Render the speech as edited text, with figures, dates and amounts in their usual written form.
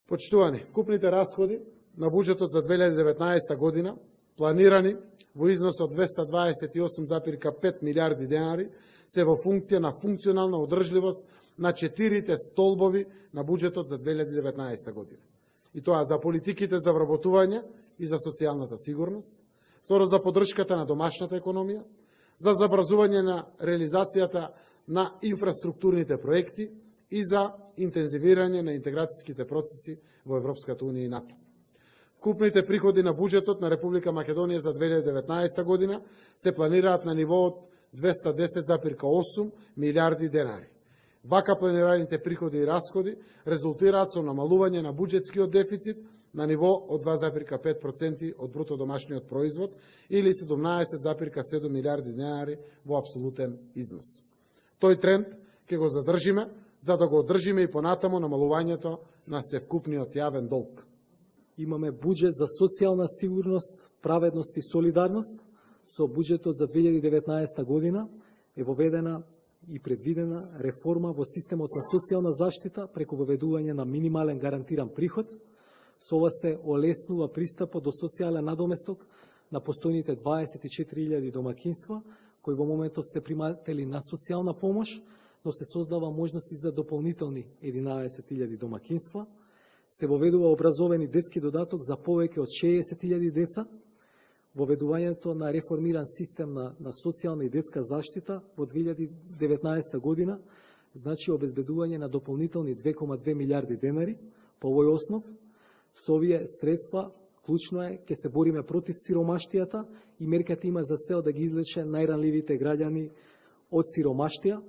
Почитувани, вкупните расходи на буџетот за 2019 година, планирани во износ од 228,5 милиарди денари, се во функција на функционална одржливост на 4 столбови на буџетот за 2019 година. И тоа за политиките за вработување и за социјалната сигурност, второ за поддршката на домашната економија, за забрзување на реализацијата на инфраструктурните проекти и за интензивирање на интеграцијските процеси во Европската унија и НАТО. Вкупните приходи на буџетот на Република Македонија за 2019 година се планираат на ниво од 210,8 милиарди денари. Вака планираните приходи и расходи резултираат со намалување на буџетскиот дефицит на ниво од 2,5% од бруто домашниот производ или 17,7 милиарди денари во апсолутен износ. Тој тренд ќе го задржиме, за да го одржиме и понатамо намалувањето на севкупниот јавен долг. Имаме буџет за социјална сигурност, праведност и солидарност. Со буџетот за 2019 година е воведена и предвидена реформа во системот на социјална заштита преку воведување на минимален гарантиран приход. Со ова се олеснува пристапот до социјален надоместок на постојните 24.000 домакинства, кои во моментов се приматели на социјална помош, но се создава можности за дополнителни 11.000 домакинства. Се воведува образовен детски додаток за повеќе од 60.000 деца. Воведувањето на реформиран систем на социјална и детска заштита во 2019 година значи обезбедување на дополнителни 2,2 милиарди денари по овој основ. Со овие средства, клучно е, ќе се бориме против сиромаштијата и мерката има за цел да ги излече најранливите граѓани од сиромаштија,